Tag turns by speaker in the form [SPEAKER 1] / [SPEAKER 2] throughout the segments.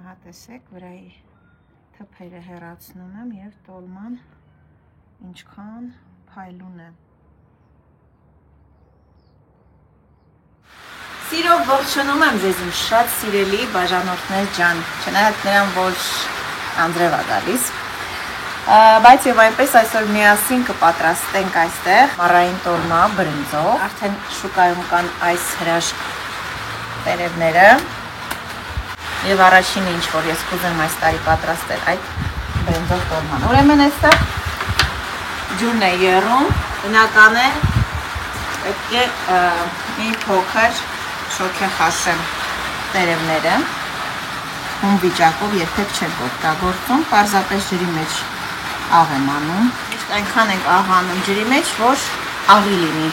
[SPEAKER 1] Ահա տեսեք, վրայի թփերը հեռացնում եմ եւ տոլման ինչքան փայլուն է։ Սիրով ողջունում եմ ձեզ իմ շատ սիրելի բաժանորդներ ջան, չնայած նրան, որ անձրև է գալիս, բայց եւ այնպես այսօր միասին կպատրաստենք այստեղ մառային տոլմա բրինձով։ Արդեն շուկայում կան այս հրաշք տերևները եւ առաջինը ինչ որ ես կուզեմ այս տարի պատրաստել այդ բրինձով տոլման։ Ուրեմն այստեղ ջուրն է եռում, բնական է, պետք է մի փոքր շոք է խասեմ տերևները, հում վիճակով երբեք չենք օգտագործում, պարզապես ջրի մեջ աղ եմ անում, միշտ այնքան ենք աղ անում ջրի մեջ, որ աղի լինի։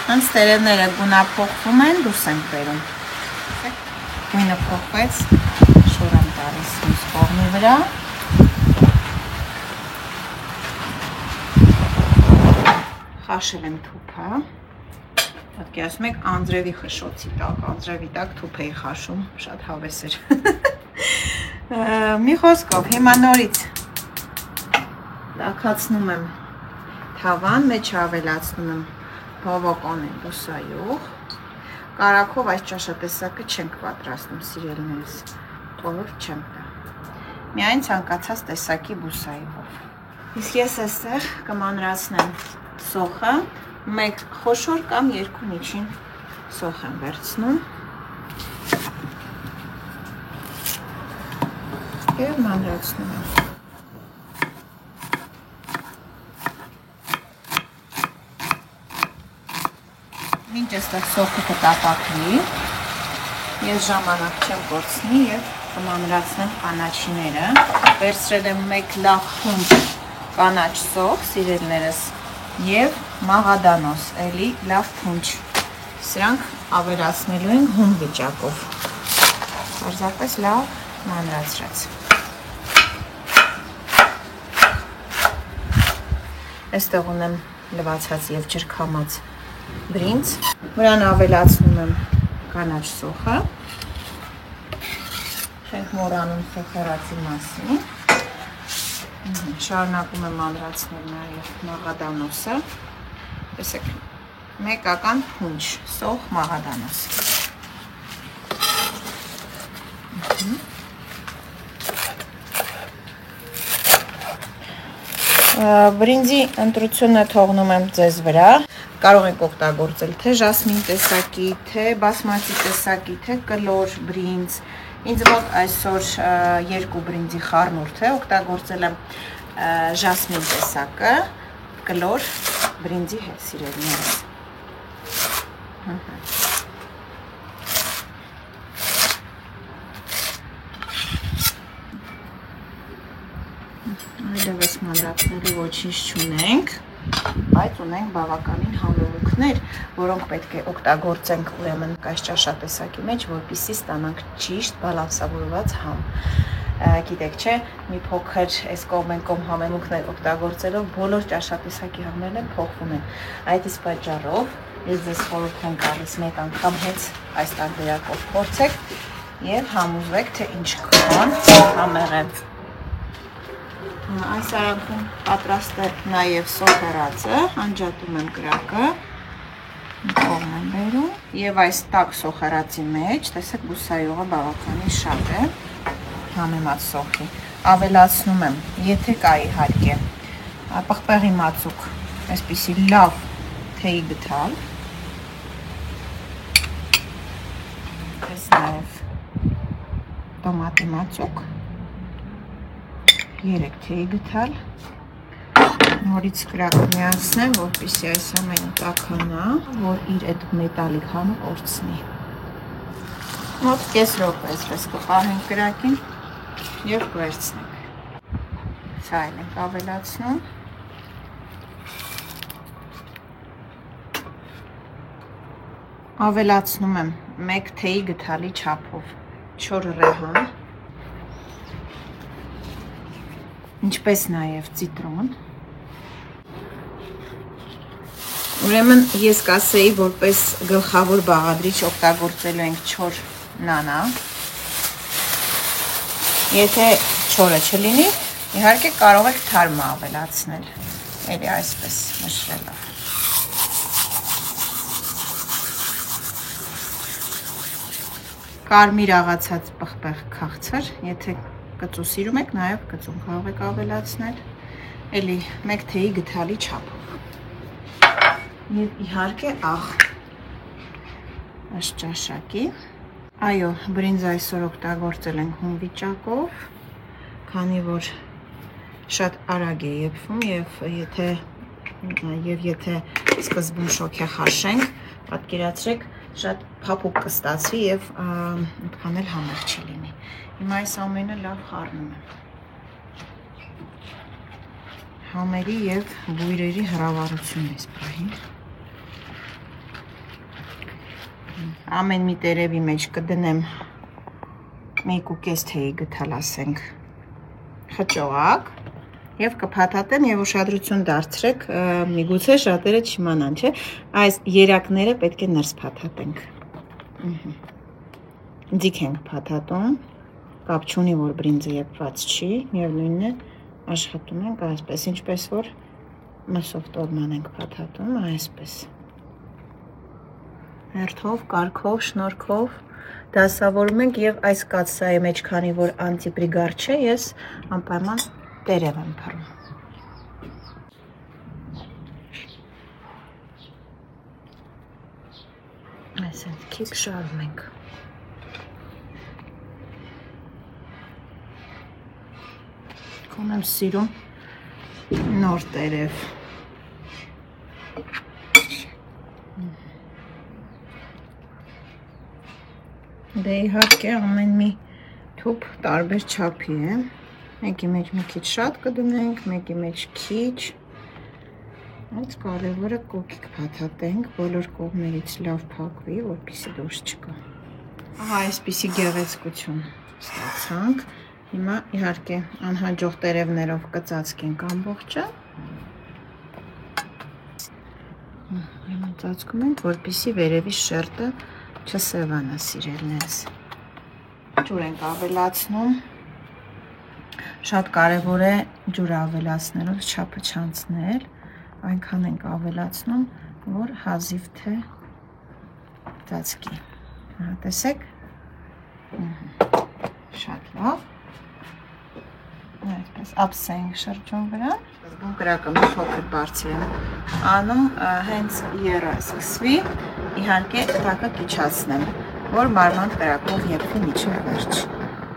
[SPEAKER 1] Հենց տերևները գունափոխվում են, դուրս ենք բերում։ Գույնը փոխվեց, շոր եմ տալիս մյուս կողմի վրա։ Խաշել եմ թուփը։ Պատկերացնում եք անձրևի խշշոցի տակ, անձրևի տակ թուփ էի խաշում, շատ հավես էր։ Մի խոսքով, հիմա նորից տաքացնում եմ թավան, մեջ ավելացնում եմ բավականին բուսայուղ։ Կարագով այս ճաշատեսակը չենք պատրաստում, սիրելիներս, խորհուրդ չեմ տա։ Միայն ցանկացած տեսակի բուսայուղով։ Իսկ ես այստեղ կմանրացնեմ սոխը, մեկ խոշոր կամ երկու միջին սոխ եմ վերցնում եւ մանրացնում եմ։ Մինչ այստեղ սոխը կտապակվի, ես ժամանակ չեմ կորցնի եւ կմանրացնեմ կանաչիները։ Վերցրել եմ մեկ լավ խումբ կանաչ սոխ, սիրելիներս, եւ մաղադանոս, էլի լավ փունջ։ Սրանք ավելացնելու ենք հում վիճակով։ Պարզապես լավ մանրացրած։ Այստեղ ունեմ լվացած եւ ջրքամած բրինձ, վրան ավելացնում եմ կանաչ սոխը, չենք մոռանում սոխերացի մասին, շարունակում եմ մանրացնել նաև մաղադանոսը, տեսեք, մեկական փունջ, սոխ մաղադանոս։ Բրինձի ընտրությունը թողնում եմ ձեզ վրա, կարող եք օգտագործել թե ժասմին տեսակի, թե բասմատի տեսակի, թե կլոր բրինձ։ Ինձ մոտ այսօր երկու բրինձի խառնուրդ է, օգտագործել եմ ժասմին տեսակը, կլոր բրինձի հետ սիրելիներս։ Այլևս մանրացնելու ոչինչ չունենք, բայց ունենք բավականին համելուքներ, որոնք պետք է օգտագործենք ուրեմն այս ճաշատեսակի մեջ, որպեսզի ստանանք ճիշտ բալանսավորված համ։ Գիտեք, չէ, մի փոքր այս կողմ համելուքներ օգտագործելով բոլոր ճաշատեսակի համերն փոխվում են։ Այդ իսկ պատճառով ես ձեզ խորհուրդ եմ տալիս մեկ անգամ հենց այս տարբերակով փորձեք եւ համոզվեք, թե ինչքան համեղ է։ Այս արանքում պատրաստ է նաև սոխերածը, անջատում եմ կրակը, կողմ եմ բերում եւ այս տաք սոխերածի մեջ, տեսեք բուսայուղը բավականին շատ է, համեմատ սոխի, ավելացնում եմ, եթե կա իհարկե, պղպեղի մածուկ, այսպիսի լավ թեյ գտալ, այս նաև տոմատի մածուկ, 3 թեյ գտալ, նորից կրակը միացնեմ, որպեսզի այս ամենը տաքանա, որ իր այդ մետալիկ համը կորցնի։ Մոտ կես րոպե այսպես կպահենք կրակին եւ կվերցնենք։ Սա էլ ենք ավելացնում։ Ավելացնում եմ 1 թեյ գթալի չափով 4 ռեհան, ինչպես նաև ցիտրոն։ Ուրեմն ես կասեի, որպես գլխավոր բաղադրիչ օգտագործելու ենք 4 նանա։ Եթե չորը չլինի, իհարկե կարող եք թարմը ավելացնել, էլի այսպես մշրելով։ Կարմիր աղացած պղպեղ քաղցր, եթե կծու սիրում եք, նաև կծուն կարող եք ավելացնել, էլի մեկ թեյի գդալի չափով։ Եվ իհարկե աղ ըստ ճաշակի։ Այո, բրինձը այսօր օգտագործել ենք հում վիճակով, քանի որ շատ արագ է եփվում եւ եթե սկզբում շոքեխաշենք, պատկերացրեք, շատ փափուկ կստացվի եւ այդքան էլ համեղ չլինի։ Հիմա այս ամենը լավ խառնում եմ։ Համերի եւ բույրերի հրավառությունն է սպրահին։ Ամեն մի տերևի մեջ կդնեմ 1.5 թեյի գդալ, ասենք, խճողակ եւ կփաթաթեմ եւ ուշադրություն դարձրեք, միգուցե շատերը չիմանան, չէ՞, այս երակները պետք է ներս փաթաթենք։ Ձիգ ենք փաթաթում, կապ չունի, որ բրինձը եփված չի, միևնույնն է, աշխատում ենք այսպես, ինչպես որ մսով տոլման ենք փաթաթում, այսպես։ Հերթով, կարգով, շնորհքով դասավորում ենք եւ այս կաթսայի մեջ, քանի որ անտիպրիգար չէ, ես անպայման տերև եմ փռում։ Այսինքն շարում ենք։ Կոմ եմ սիրում նոր տերև։ Դե իհարկե ամեն մի թուփ տարբեր չափի է, մեկի մեջ մի քիչ շատ կդնենք, մեկի մեջ քիչ, այս կարևորը կոկիկ փաթաթենք, բոլոր կողմերից լավ փակվի, որպեսզի դուրս չգա։ Ահա այսպիսի գեղեցկություն ստացանք, հիմա իհարկե անհաջող տերևներով կծածկենք ամբողջը, հիմա ծածկում ենք, որպեսզի վերևի շերտը չսևանա սիրելիներս։ Ջուր ենք ավելացնում, շատ կարևոր է ջուրը ավելացնելով չափը չանցնել, այնքան ենք ավելացնում, որ հազիվ թե ծածկի։ Տեսեք, շատ լավ, այսպես ափսե ենք շրջում վրան, սկզբում կրակը մի փոքր բարձր եմ անում, հենց եռը սկսվի, իհարկե տակը կիչացնեմ, որ մարմանդ կրակով եփվի մինչև վերջ։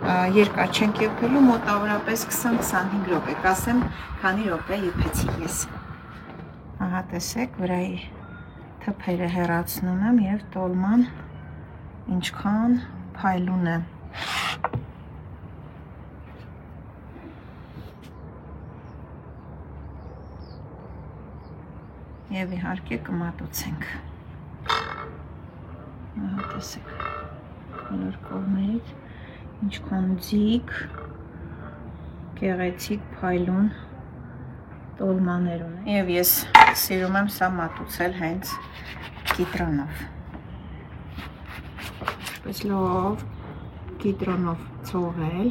[SPEAKER 1] Երկար չենք եփելու, մոտավորապես 20-25 րոպե, կասեմ, քանի րոպե եփեցի ես։ Ահա տեսեք, վրայի թփերը հեռացնում եմ եւ տոլման ինչքան փայլուն է։ Եվ իհարկե կմատուցենք։ Ահա տեսեք, բոլոր կողմերից ինչքան ձիգ, գեղեցիկ, փայլուն տոլմաներ ունեն։ Եվ ես սիրում եմ սա մատուցել հենց կիտրոնով։ Այսպես լավ կիտրոնով ցողել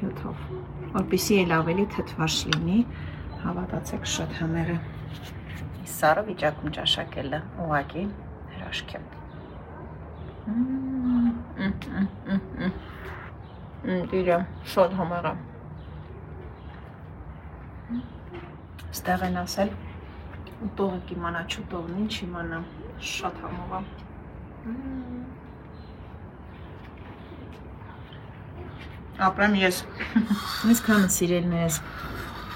[SPEAKER 1] հյութով, որպեսզի էլ ավելի թթվաշ լինի, հավատացեք շատ համեղ է։ Սարը վիճակում ճաշակելը ուղղակի հրաշք է։ Դիրա շատ համեղ է։ Ստեղ են ասել, ուտողը կիմանա, չուտողն ինչ իմանա, շատ համով է։ Ապրեմ ես, այսքանը սիրելիներս։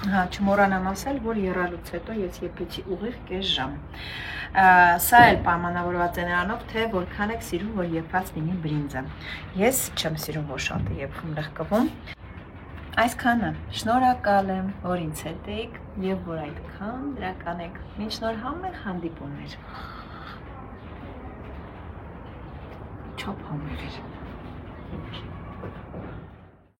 [SPEAKER 1] Հա, չմոռանամ ասել, որ եռալուց հետո ես եփեցի ուղիղ կես ժամ։ Սա էլ պայմանավորված է նրանով, թե որքան եք սիրում, որ եփած լինի բրինձը։ Ես չեմ սիրում, որ շատ է եփվում լղկվում։ Այսքանը, շնորհակալ եմ, որ ինձ հետ եք եւ որ այդքան դրական եք։ Մինչ նոր համեղ հանդիպումներ։ Չափ համեղ էր։